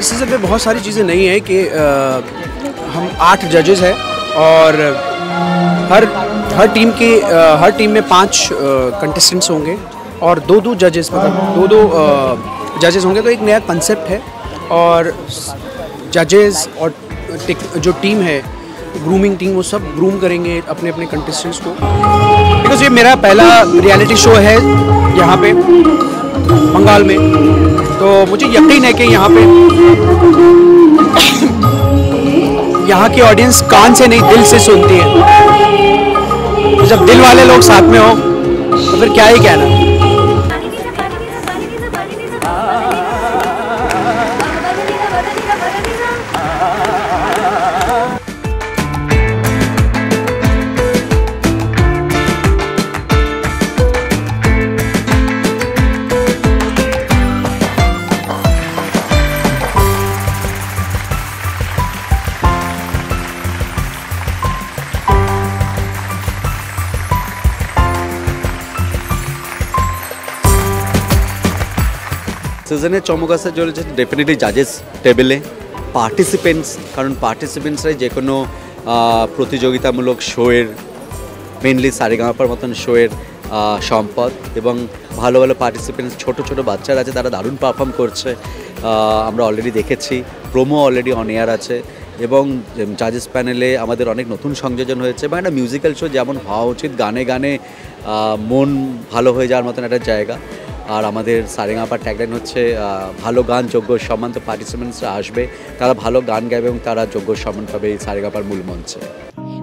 इस सीज़न पे बहुत सारी चीज़ें नई हैं कि हम 8 जजेस हैं और हर टीम में 5 कंटेस्टेंट्स होंगे और दो जजेस मतलब दो जजेस होंगे। तो एक नया कंसेप्ट है और जजेस और जो टीम है ग्रूमिंग टीम वो सब ग्रूम करेंगे अपने अपने कंटेस्टेंट्स को। बिकॉज ये मेरा पहला रियलिटी शो है यहाँ पे बंगाल में, तो मुझे यकीन है कि यहाँ की ऑडियंस कान से नहीं दिल से सुनती है। तो जब दिल वाले लोग साथ में हो तो फिर क्या ही कहना। সিজনে চমক আছে চলেছে ডেফিনেটলি জাজেস টেবিলে পার্টিসিপেন্টস, কারণ পার্টিসিপেন্টসরাই যে কোনো প্রতিযোগিতামূলক শোয়ের মেনলি সারেগামাপার মতন শোয়ের সম্পদ। এবং ভালো ভালো পার্টিসিপেন্টস ছোট ছোট বাচ্চারা আছে, তারা দারুণ পারফর্ম করছে। আমরা অলরেডি দেখেছি, প্রোমো অলরেডি অন এয়ার আছে এবং জাজেস প্যানেলে আমাদের অনেক নতুন সংযোজন হয়েছে। এবং একটা মিউজিক্যাল শো যেমন হওয়া উচিত, গানে গানে মন ভালো হয়ে যাওয়ার মতন একটা জায়গা। আর আমাদের সারেগামাপার ট্যাগলাইন হচ্ছে ভালো গান যোগ্য সম্মান। তো পার্টিসিপেন্টসরা আসবে, তারা ভালো গান গাইবে এবং তারা যোগ্য সম্মান পাবে এই সারেগামাপার মূল মঞ্চে।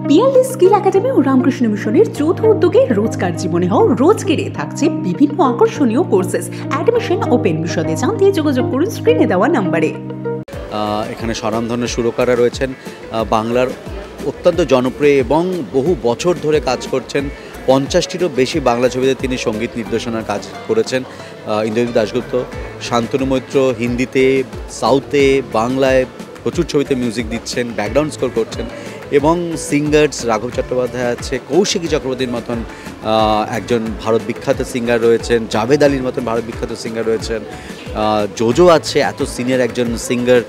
পিএলডি স্কিল একাডেমি ও রামকৃষ্ণ মিশনের যৌথ উদ্যোগে রোজকার জীবনে হও রোজকেরে থাকছে বিভিন্ন আকর্ষণীয় কোর্সেস। অ্যাডমিশন ওপেন, বিশদে জানতে যোগাযোগ করুন স্ক্রিনে দেওয়া নম্বরে। এখানে স্বনামধন্য সুরকাররা রয়েছেন, বাংলার অত্যন্ত জনপ্রিয় এবং বহু বছর ধরে কাজ করছেন। 50টিরও বেশি বাংলা ছবিতে তিনি সঙ্গীত নির্দেশনার কাজ করেছেন। ইন্দ্রজিৎ দাশগুপ্ত, শান্তনু মৈত্র হিন্দিতে, সাউথে, বাংলায় প্রচুর ছবিতে মিউজিক দিচ্ছেন, ব্যাকগ্রাউন্ড স্কোর করছেন। এবং সিঙ্গার্স রাঘব চট্টোপাধ্যায় আছে, কৌশিকী চক্রবর্তীর মতন একজন ভারত বিখ্যাত সিঙ্গার রয়েছেন, জাভেদ আলীর মতন ভারত বিখ্যাত সিঙ্গার রয়েছেন, জোজো আছে এত সিনিয়র একজন সিঙ্গার,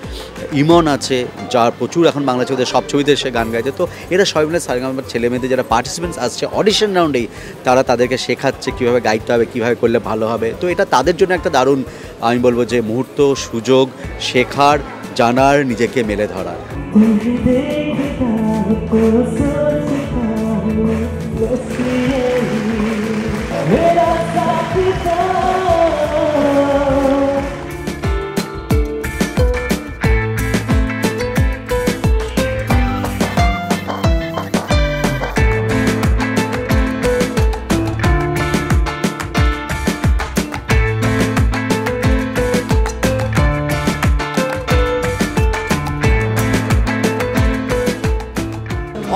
ইমন আছে যার প্রচুর এখন বাংলা ছবিতে সব ছবিতে সে গান গাইছে। তো এরা সবাই মিলে সারেগামাপার ছেলেমেয়েদের যারা পার্টিসিপেন্টস আসছে অডিশন রাউন্ডেই, তারা তাদেরকে শেখাচ্ছে কীভাবে গাইতে হবে, কীভাবে করলে ভালো হবে। তো এটা তাদের জন্য একটা দারুণ আমি বলবো যে মুহূর্ত, সুযোগ শেখার, জানার, নিজেকে মেলে ধরার।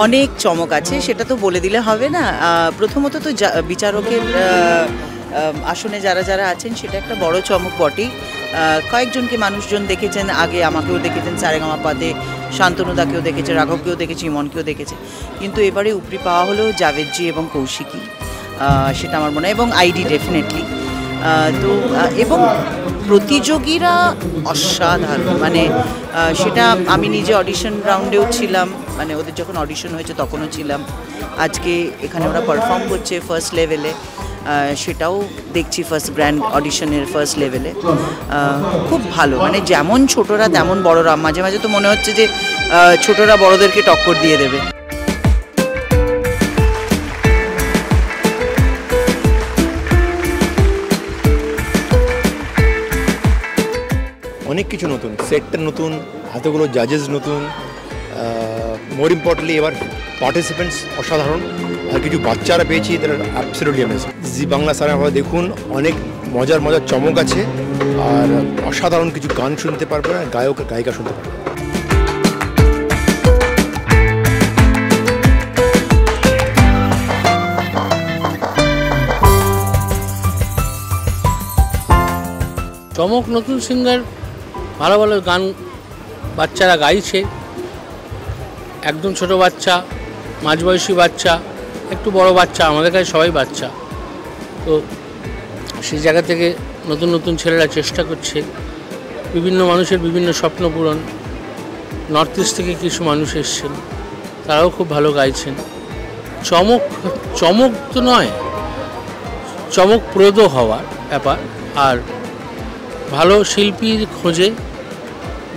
অনেক চমক আছে, সেটা তো বলে দিলে হবে না। প্রথমত তো বিচারকের আসনে যারা যারা আছেন সেটা একটা বড় চমক বটেই। কয়েকজনকে মানুষজন দেখেছেন, আগে আমাকেও দেখেছেন সারেগামাপাতে, শান্তনুদাকেও দেখেছে, রাঘবকেও দেখেছে, ইমনকেও দেখেছে। কিন্তু এবারে উপরি পাওয়া হলো জাভেদজি এবং কৌশিকী, সেটা আমার মনে হয়, এবং আইডি ডেফিনেটলি। তো এবং প্রতিযোগীরা অসাধারণ, মানে সেটা আমি নিজে অডিশন রাউন্ডেও ছিলাম, মানে ওদের যখন অডিশন হয়েছে তখনও ছিলাম। আজকে এখানে ওরা পারফর্ম করছে ফার্স্ট লেভেলে। সেটাও দেখছি ফার্স্ট গ্র্যান্ড অডিশনের ফার্স্ট লেভেলে। খুব ভালো, মানে যেমন ছোটরা তেমন বড়রা, মাঝে মাঝে তো মনে হচ্ছে যে ছোটরা বড়দেরকে টক্কর দিয়ে দেবে। অনেক কিছু নতুন, সেটটা নতুন, এতগুলো জাজেস নতুন, মোর ইম্পর্টেন্টলি এবার পার্টিসিপেন্টস অসাধারণ, আর কিছু বাচ্চারা পেয়েছি তারা অ্যাবসলিউটলি অ্যামেজিং। জি বাংলা সারেগামাপা দেখুন, অনেক মজার মজার চমক আছে, আর অসাধারণ কিছু গান শুনতে পারবেন, গায়ক গায়িকা শুনতে পারবেন। চমক, নতুন সিঙ্গার, ভালো ভালো গান বাচ্চারা গাইছে, একদম ছোট বাচ্চা, মাঝবয়সী বাচ্চা, একটু বড় বাচ্চা, আমাদের কাছে সবাই বাচ্চা। তো সেই জায়গা থেকে নতুন নতুন ছেলেরা চেষ্টা করছে, বিভিন্ন মানুষের বিভিন্ন স্বপ্ন পূরণ। নর্থ ইস্ট থেকে কিছু মানুষ এসছেন, তারাও খুব ভালো গাইছেন। চমক চমক তো নয়, চমকপ্রদ হওয়ার ব্যাপার। আর ভালো শিল্পীর খোঁজে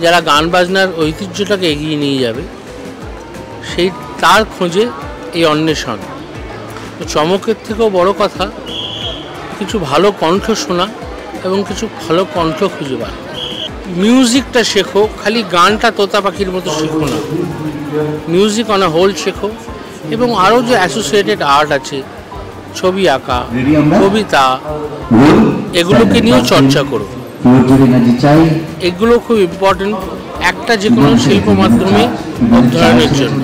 যারা গান বাজনার ঐতিহ্যটাকে এগিয়ে নিয়ে যাবে, সেই তার খোঁজে এই অন্বেষণ। তো চমকের থেকেও বড় কথা কিছু ভালো কণ্ঠ শোনা এবং কিছু ভালো কণ্ঠ খুঁজে বার। মিউজিকটা শেখো, খালি গানটা তোতা পাখির মতো শেখো না, মিউজিক অন আ হোল শেখো। এবং আরও যে অ্যাসোসিয়েটেড আর্ট আছে, ছবি আঁকা, কবিতা, এগুলোকে নিয়েও চর্চা করো। এগুলো খুব ইম্পর্টেন্ট একটা যে কোনো শিল্প মাধ্যমে অধ্যয়নের জন্য।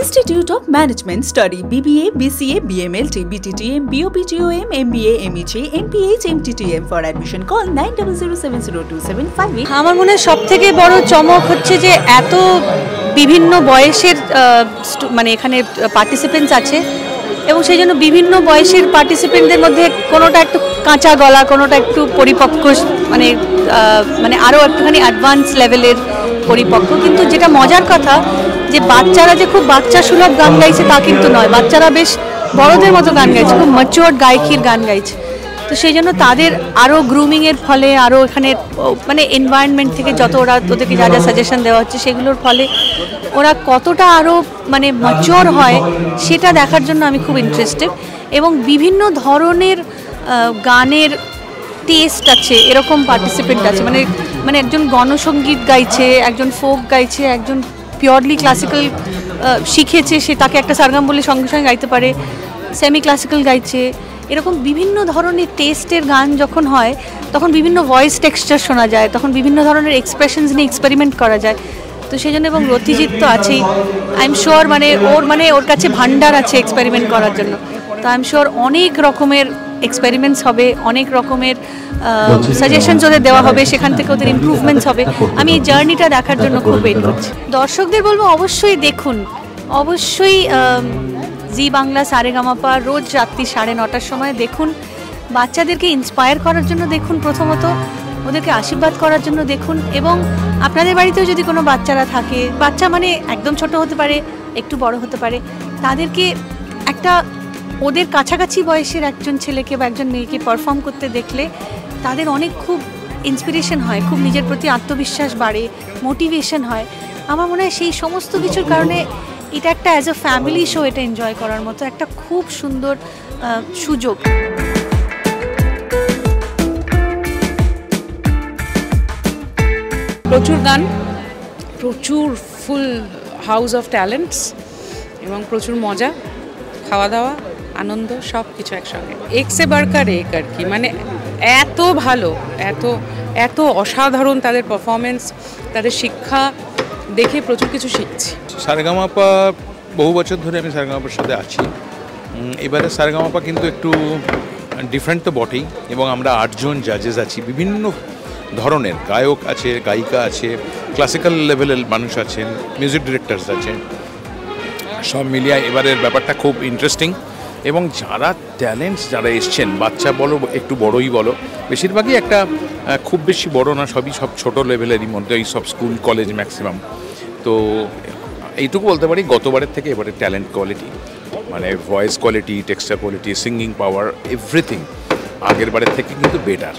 Institute of Management Study BBA, BCA, BMLT, BTTM, BOPTOM, MBA, MEJ, MPH, MTTM. For admission call 90070275. আমার মনে হয় সবথেকে বড় চমক হচ্ছে যে এত বিভিন্ন বয়সের মানে এখানে পার্টিসিপেন্টস আছে, এবং সেই জন্য বিভিন্ন বয়সের পার্টিসিপেন্টদের মধ্যে কোনোটা একটু কাঁচা গলা, কোনোটা একটু পরিপক্ক, মানে মানে আরও একটুখানি অ্যাডভান্স লেভেলের পরিপক্ক। কিন্তু যেটা মজার কথা যে বাচ্চারা যে খুব বাচ্চা সুলভ গান গাইছে তা কিন্তু নয়, বাচ্চারা বেশ বড়দের মতো গান গাইছে, খুব ম্যাচিওরড গায়কির গান গাইছে। তো সেই জন্য তাদের আরও গ্রুমিংয়ের ফলে, আরও এখানে মানে এনভায়রনমেন্ট থেকে যত ওদেরকে যা যা সাজেশন দেওয়া হচ্ছে সেগুলোর ফলে ওরা কতটা আরও মানে ম্যাচিওর হয় সেটা দেখার জন্য আমি খুব ইন্টারেস্টেড। এবং বিভিন্ন ধরনের গানের টেস্ট আছে, এরকম পার্টিসিপেন্ট আছে, মানে মানে একজন গণসঙ্গীত গাইছে, একজন ফোক গাইছে, একজন পিওরলি ক্লাসিক্যাল শিখেছে, সে তাকে একটা সারগাম বলে সঙ্গে সঙ্গে গাইতে পারে, সেমি ক্লাসিক্যাল গাইছে। এরকম বিভিন্ন ধরনের টেস্টের গান যখন হয় তখন বিভিন্ন ভয়েস টেক্সচার শোনা যায়, তখন বিভিন্ন ধরনের এক্সপ্রেশনস নিয়ে এক্সপেরিমেন্ট করা যায়। তো সেই জন্য, এবং রথিজিৎ তো আছেই, আই এম শিওর মানে ওর কাছে ভান্ডার আছে এক্সপেরিমেন্ট করার জন্য। তো আই এম শিওর অনেক রকমের এক্সপেরিমেন্টস হবে, অনেক রকমের সাজেশনস ওদের দেওয়া হবে, সেখান থেকে ওদের ইমপ্রুভমেন্টস হবে। আমি এই জার্নিটা দেখার জন্য খুব ওয়েট করছি। দর্শকদের বলবো অবশ্যই দেখুন, অবশ্যই জি বাংলা সারেগামাপা রোজ রাত্রি 9:30টার সময় দেখুন। বাচ্চাদেরকে ইন্সপায়ার করার জন্য দেখুন, প্রথমত ওদেরকে আশীর্বাদ করার জন্য দেখুন। এবং আপনাদের বাড়িতেও যদি কোনো বাচ্চারা থাকে, বাচ্চা মানে একদম ছোট হতে পারে, একটু বড় হতে পারে, তাদেরকে একটা ওদের কাছাকাছি বয়সের একজন ছেলেকে বা একজন মেয়েকে পারফর্ম করতে দেখলে তাদের অনেক খুব ইন্সপিরেশন হয়, খুব নিজের প্রতি আত্মবিশ্বাস বাড়ে, মোটিভেশন হয়। আমার মনে হয় সেই সমস্ত কিছুর কারণে এটা একটা অ্যাজ আ ফ্যামিলি শো, এটা এনজয় করার মতো একটা খুব সুন্দর সুযোগ। প্রচুর গান, প্রচুর ফুল হাউস অফ ট্যালেন্টস, এবং প্রচুর মজা, খাওয়া দাওয়া, আনন্দ, সব কিছু একসঙ্গে। একসে বাড়কার এক আর কি, মানে এত ভালো, এত এত অসাধারণ তাদের পারফরমেন্স, তাদের শিক্ষা দেখে প্রচুর কিছু শিখছি। সারেগামাপা বহু বছর ধরে আমি সারেগামাপার সাথে আছি। এবারে সারেগামাপা কিন্তু একটু ডিফারেন্ট তো বটেই, এবং আমরা 8 জন জাজেস আছি, বিভিন্ন ধরনের গায়ক আছে, গায়িকা আছে, ক্লাসিক্যাল লেভেলের মানুষ আছেন, মিউজিক ডিরেক্টরস আছেন, সব মিলিয়ে এবারের ব্যাপারটা খুব ইন্টারেস্টিং। এবং যারা ট্যালেন্টস যারা এসছেন, বাচ্চা বলো একটু বড়ই বলো, বেশিরভাগই একটা খুব বেশি বড় না, সব ছোটো লেভেলেরই মধ্যে, এই সব স্কুল কলেজ ম্যাক্সিমাম। তো এইটুকু বলতে পারি গতবারের থেকে এবারে ট্যালেন্ট কোয়ালিটি, মানে voice quality, texture quality, singing power, everything আগের বারের থেকে কিন্তু বেটার।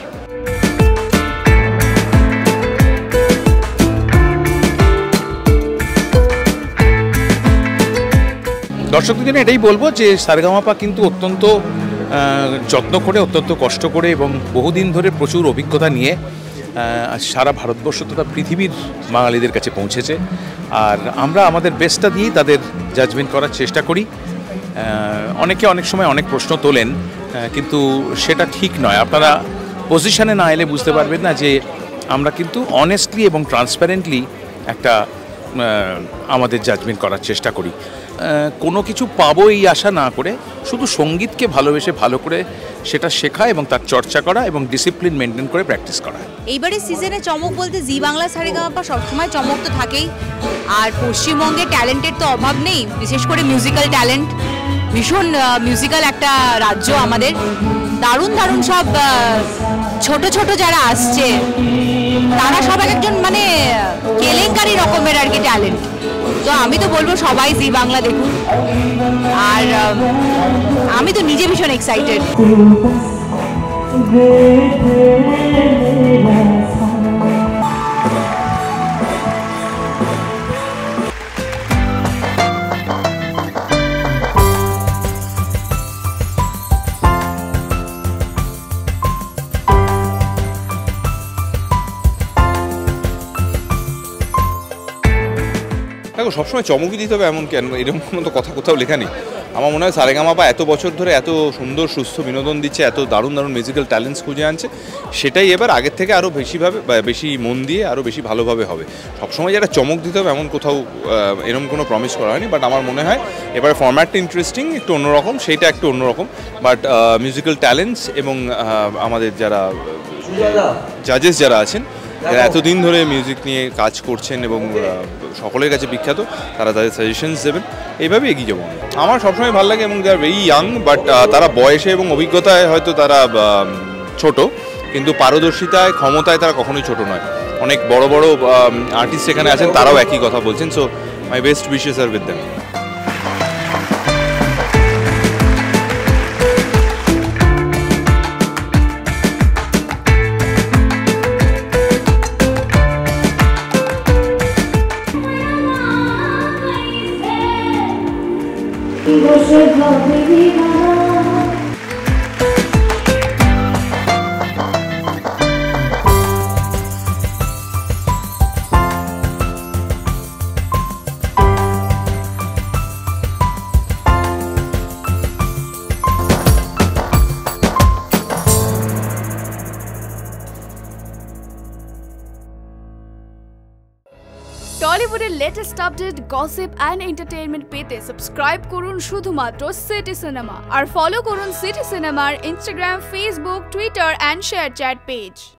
দর্শকদের জন্য এটাই বলবো যে সারেগামাপা কিন্তু অত্যন্ত যত্ন করে, অত্যন্ত কষ্ট করে এবং বহুদিন ধরে প্রচুর অভিজ্ঞতা নিয়ে সারা ভারতবর্ষ তথা পৃথিবীর বাঙালিদের কাছে পৌঁছেছে। আর আমরা আমাদের বেস্টটা দিয়েই তাদের জাজমেন্ট করার চেষ্টা করি। অনেকে অনেক সময় অনেক প্রশ্ন তোলেন, কিন্তু সেটা ঠিক নয়। আপনারা পজিশনে না এলে বুঝতে পারবেন না যে আমরা কিন্তু অনেস্টলি এবং ট্রান্সপারেন্টলি একটা আমাদের জাজমেন্ট করার চেষ্টা করি। কোনো কিছু পাবো এই আশা না করে শুধু সঙ্গীতকে ভালোবেসে ভালো করে সেটা শেখা এবং তার চর্চা করা এবং ডিসিপ্লিন মেনটেন করে প্র্যাকটিস করা। এইবারে সিজনে চমক বলতে জি বাংলা সারেগামাপা সবসময় চমক তো থাকেই, আর পশ্চিমবঙ্গে ট্যালেন্টের তো অভাব নেই, বিশেষ করে মিউজিক্যাল ট্যালেন্ট। ভীষণ মিউজিক্যাল একটা রাজ্য আমাদের, দারুণ দারুণ সব ছোট ছোট যারা আসছে তারা সব একজন মানে কেলেঙ্কারি রকমের আর কি ট্যালেন্ট। তো আমি তো বলবো সবাই জি বাংলা দেখুন, আর আমি তো নিজে ভীষণ এক্সাইটেড। দেখো, সবসময় চমকই দিতে হবে এমন কেন, এরকম কোনো তো কথা কোথাও লেখা নেই। আমার মনে হয় সারেগামাপা এত বছর ধরে এত সুন্দর সুস্থ বিনোদন দিচ্ছে, এত দারুণ দারুণ মিউজিক্যাল ট্যালেন্টস খুঁজে আনছে, সেটাই এবার আগের থেকে আরও বেশিভাবে বেশি মন দিয়ে আরও বেশি ভালোভাবে হবে। সবসময় যেটা চমক দিতে হবে এমন কোথাও এরকম কোনো প্রমিস করা হয়নি, বাট আমার মনে হয় এবার ফরম্যাটটা ইন্টারেস্টিং, একটু অন্যরকম, সেইটা একটু অন্যরকম। বাট মিউজিক্যাল ট্যালেন্টস এবং আমাদের যারা জাজেস যারা আছেন, যারা এতদিন ধরে মিউজিক নিয়ে কাজ করছেন এবং সকলের কাছে বিখ্যাত, তারা তাদের সাজেশনস দেবেন, এইভাবে এগিয়ে যাবো। আমার সবসময় ভালো লাগে এবং দে আর ভেরি ইয়াং, বাট তারা বয়সে এবং অভিজ্ঞতায় হয়তো তারা ছোট, কিন্তু পারদর্শিতায় ক্ষমতায় তারা কখনোই ছোট নয়। অনেক বড় বড় আর্টিস্ট এখানে আছেন, তারাও একই কথা বলছেন। So my best wishes are with them. টলিউডের latest update, gossip and entertainment পেতে সাবস্ক্রাইব করুন শুধুমাত্র সিটি সিনেমা, আর ফলো করুন সিটি সিনেমার Instagram, Facebook, Twitter and ShareChat page.